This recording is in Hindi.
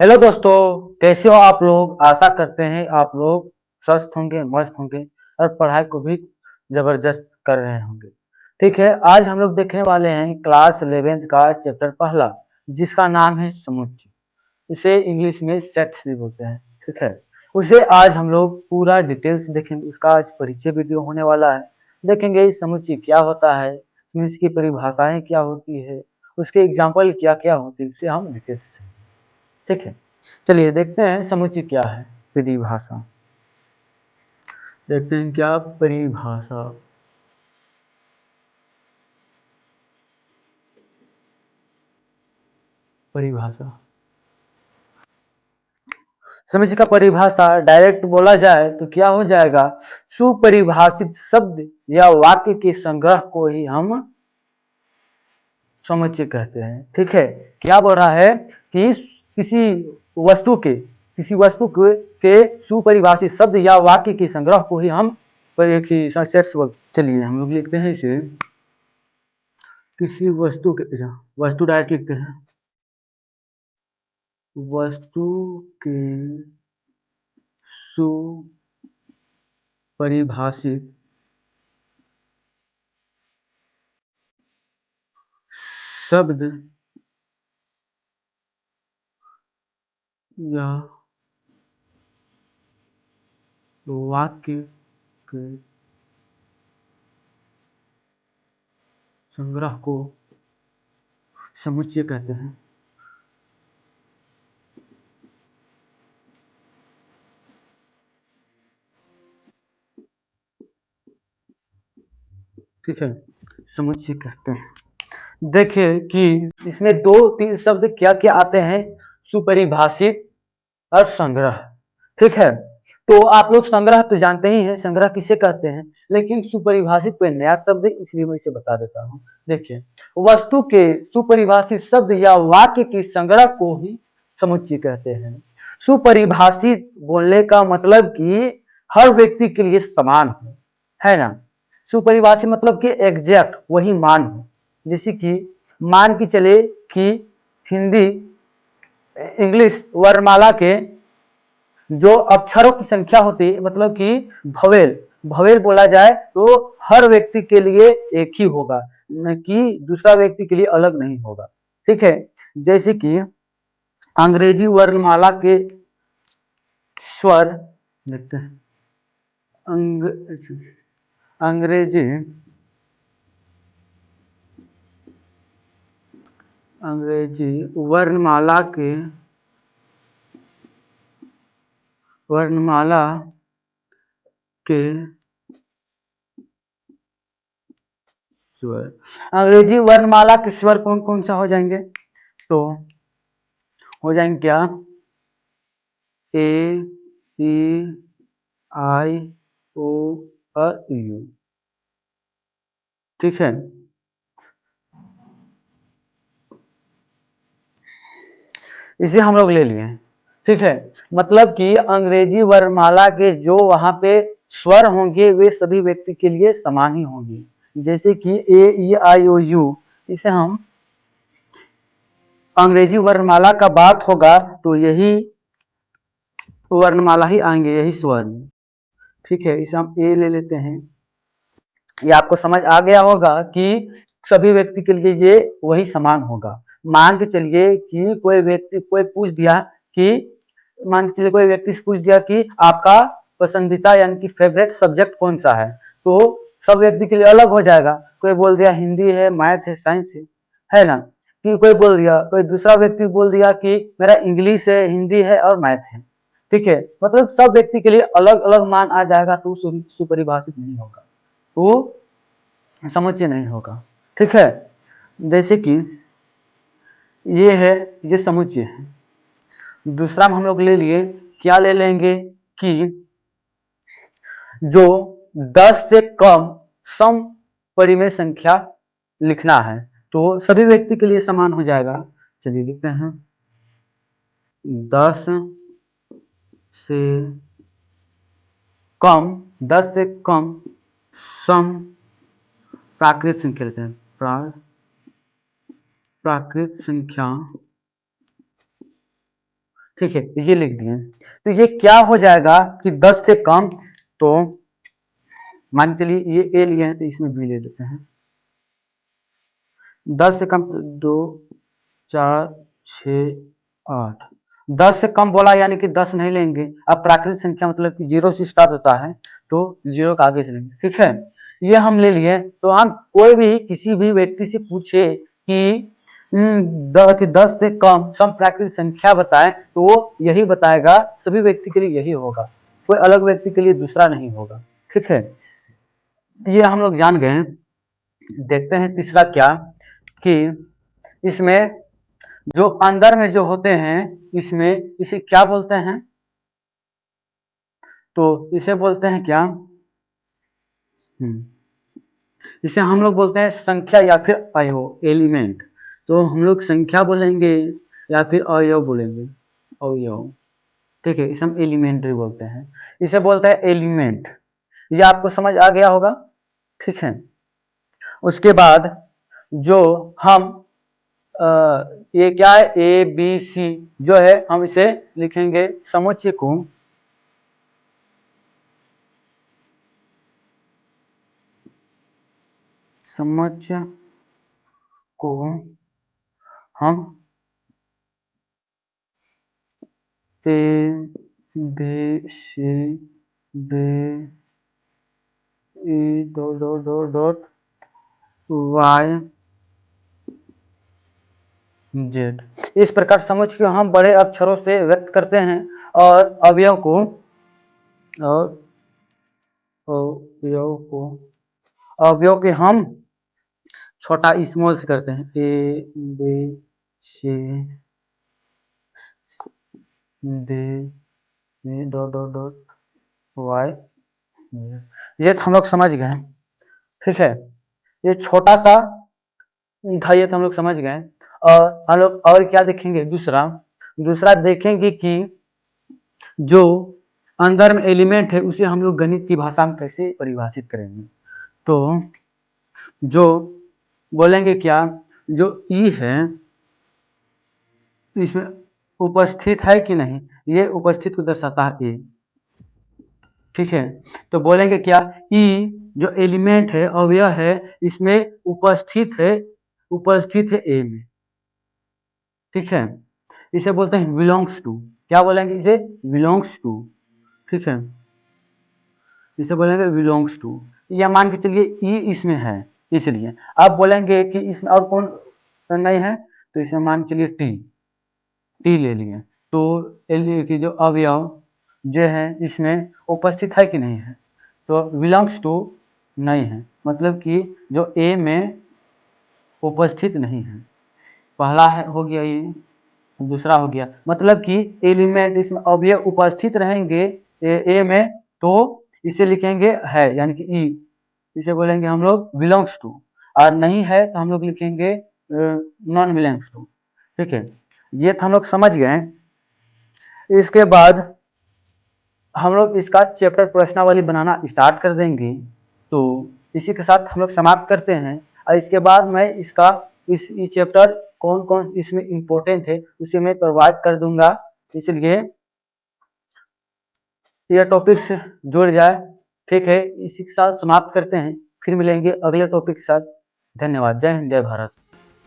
हेलो दोस्तों। कैसे हो आप लोग? आशा करते हैं आप लोग स्वस्थ होंगे, मस्त होंगे और पढ़ाई को भी जबरदस्त कर रहे होंगे। ठीक है, आज हम लोग देखने वाले हैं क्लास 11th का चैप्टर पहला, जिसका नाम है समुच्चय। इसे इंग्लिश में सेट्स भी बोलते हैं। ठीक है, उसे आज हम लोग पूरा डिटेल्स देखेंगे। उसका आज परिचय वीडियो होने वाला है। देखेंगे इस समुच्चय क्या होता है, इसकी परिभाषाएं क्या होती है, उसके एग्जाम्पल क्या क्या होती है, इसे हम डिटेल्स से। ठीक है, चलिए देखते हैं समुच्चय क्या है। परिभाषा देखते हैं, क्या परिभाषा। परिभाषा समुच्चय का परिभाषा डायरेक्ट बोला जाए तो क्या हो जाएगा? सुपरिभाषित शब्द या वाक्य के संग्रह को ही हम समुच्चय कहते हैं। ठीक है, क्या बोल रहा है कि किसी वस्तु के सुपरिभाषित शब्द या वाक्य के संग्रह को ही हम सेट्स बोलते। चलिए हम लोग लिखते हैं इसे, किसी वस्तु के, वस्तु डायरेक्ट लिखते हैं, वस्तु के सुपरिभाषित शब्द या वाक्य के संग्रह को समुच्चय कहते हैं। ठीक है, समुच्चय कहते हैं। देखिए कि इसमें दो तीन शब्द क्या क्या आते हैं, सुपरिभाषित और संग्रह। ठीक है, तो आप लोग संग्रह तो जानते ही हैं, संग्रह किसे कहते हैं, लेकिन सुपरिभाषित कोई नया शब्द है, इसलिए मैं इसे बता देता हूँ। देखिए, वस्तु के सुपरिभाषित शब्द या वाक्य के संग्रह को ही समुच्चय कहते हैं। सुपरिभाषित बोलने का मतलब कि हर व्यक्ति के लिए समान हो, है ना। सुपरिभाषित मतलब कि एग्जैक्ट वही मान हो। जैसे कि मान के चले कि हिंदी इंग्लिश वर्णमाला के जो अक्षरों की संख्या होती है, मतलब कि भवेल भवेल बोला जाए तो हर व्यक्ति के लिए एक ही होगा, न कि दूसरा व्यक्ति के लिए अलग नहीं होगा। ठीक है, जैसे कि अंग्रेजी वर्णमाला के स्वर देखते हैं। अंग अंग्रेजी अंग्रेजी वर्णमाला के स्वर, अंग्रेजी वर्णमाला के स्वर कौन कौन सा हो जाएंगे? तो हो जाएंगे क्या? ए, ई, आई, ओ, यू। ठीक है, इसे हम लोग ले लिए। ठीक है, मतलब कि अंग्रेजी वर्णमाला के जो वहां पे स्वर होंगे वे सभी व्यक्ति के लिए समान ही होंगे। जैसे कि ए, ई, आई, ओ, यू, इसे हम अंग्रेजी वर्णमाला का बात होगा तो यही वर्णमाला ही आएंगे, यही स्वर्ण। ठीक है, इसे हम ए ले लेते हैं। ये आपको समझ आ गया होगा कि सभी व्यक्ति के लिए ये वही समान होगा। मान के चलिए कि कोई पूछ दिया कि मान के चलिए कोई व्यक्ति से पूछ दिया कि आपका पसंदीदा यानी कि फेवरेट सब्जेक्ट कौन सा है, तो सब व्यक्ति के लिए अलग हो जाएगा। कोई बोल दिया हिंदी है, मैथ है, साइंस है ना। कि कोई बोल दिया, कोई दूसरा व्यक्ति बोल दिया कि मेरा इंग्लिश है, हिंदी है और मैथ है। ठीक है, मतलब सब व्यक्ति के लिए अलग अलग मान आ जाएगा, तो सुपरिभाषित नहीं होगा, वो समुच्चय नहीं होगा। ठीक है, जैसे कि ये है, ये समुच्चय है। दूसरा हम लोग ले लिए, क्या ले लेंगे कि जो 10 से कम सम परिमेय संख्या लिखना है, तो सभी व्यक्ति के लिए समान हो जाएगा। चलिए लिखते हैं, 10 से कम 10 से कम सम प्राकृत संख्या लेते हैं, प्राकृत संख्या। ठीक है, ये लिख दिए। तो ये क्या हो जाएगा कि 10 से कम, तो मान के चलिए ये ए लिए हैं तो इसमें बी ले लेते हैं। 10 से कम तो 2 4 6 8, 10 से कम बोला यानी कि 10 नहीं लेंगे। अब प्राकृतिक संख्या मतलब कि 0 से स्टार्ट होता है तो 0 का आगे चलेंगे, ठीक है। ये हम ले लिए। तो हम कोई भी किसी भी व्यक्ति से पूछे कि 10 से कम सम प्राकृतिक संख्या बताएं तो वो यही बताएगा, सभी व्यक्ति के लिए यही होगा, कोई अलग व्यक्ति के लिए दूसरा नहीं होगा, ठीक है। ये हम लोग जान गए। देखते हैं तीसरा क्या, कि इसमें जो अंदर में जो होते हैं इसमें इसे क्या बोलते हैं, तो इसे बोलते हैं क्या, इसे हम लोग बोलते हैं संख्या या फिर अवयव, एलिमेंट। तो हम लोग संख्या बोलेंगे या फिर अवयव बोलेंगे, अवयव, ठीक है। इसे हम एलिमेंट भी बोलते हैं, इसे बोलते हैं एलिमेंट। ये आपको समझ आ गया होगा, ठीक है। उसके बाद जो हम ये क्या है, ए बी सी जो है हम इसे लिखेंगे समुच्चय को, समुच्चय को हम A B C D E dot dot dot dot Y Z, इस प्रकार समझ के हम बड़े अक्षरों से व्यक्त करते हैं। और अवयव को, और अवयव को, अवयव के हम छोटा स्मॉल से करते हैं, A B C D dot dot dot Y, ये तो हम लोग समझ गए, ठीक है। ये छोटा सा था, ये तो हम लोग समझ गए। और हम लोग और क्या देखेंगे, दूसरा दूसरा देखेंगे कि जो अंदर में एलिमेंट है उसे हम लोग गणित की भाषा में कैसे परिभाषित करेंगे। तो जो बोलेंगे क्या, जो ई है इसमें उपस्थित है कि नहीं, ये उपस्थित को दर्शाता है ए, ठीक है। तो बोलेंगे क्या, ई जो एलिमेंट है अवयव है इसमें उपस्थित है, उपस्थित है ए में, ठीक है। इसे बोलते हैं बिलोंग्स टू, क्या बोलेंगे इसे, बिलोंग्स टू, ठीक है। इसे बोलेंगे बिलोंग्स टू, या मान के चलिए ई इसमें है इसलिए। अब बोलेंगे कि इसमें और कौन नहीं है, तो इसे मान के चलिए टी, टी ले लिए। तो की जो अवयव जो है इसमें उपस्थित है कि नहीं है, तो बिलोंग्स टू नहीं है, मतलब कि जो ए में उपस्थित नहीं है। पहला है हो गया ये, दूसरा हो गया मतलब कि एलिमेंट इसमें अवयव उपस्थित रहेंगे ए में तो इसे लिखेंगे है यानी कि ई, इसे बोलेंगे हम लोग बिलोंग्स टू। और नहीं है तो हम लोग लिखेंगे नॉन बिलोंग्स टू, ठीक है। ये तो हम लोग समझ गए। इसके बाद हम लोग इसका चैप्टर प्रश्नावली बनाना स्टार्ट कर देंगे। तो इसी के साथ हम लोग समाप्त करते हैं। और इसके बाद मैं इसका इस चैप्टर कौन कौन इसमें इम्पोर्टेंट है उसे मैं प्रोवाइड कर दूंगा, इसलिए यह टॉपिक से जुड़ जाए, ठीक है। इसी के साथ समाप्त करते हैं, फिर मिलेंगे अगले टॉपिक के साथ। धन्यवाद। जय हिंद, जय भारत।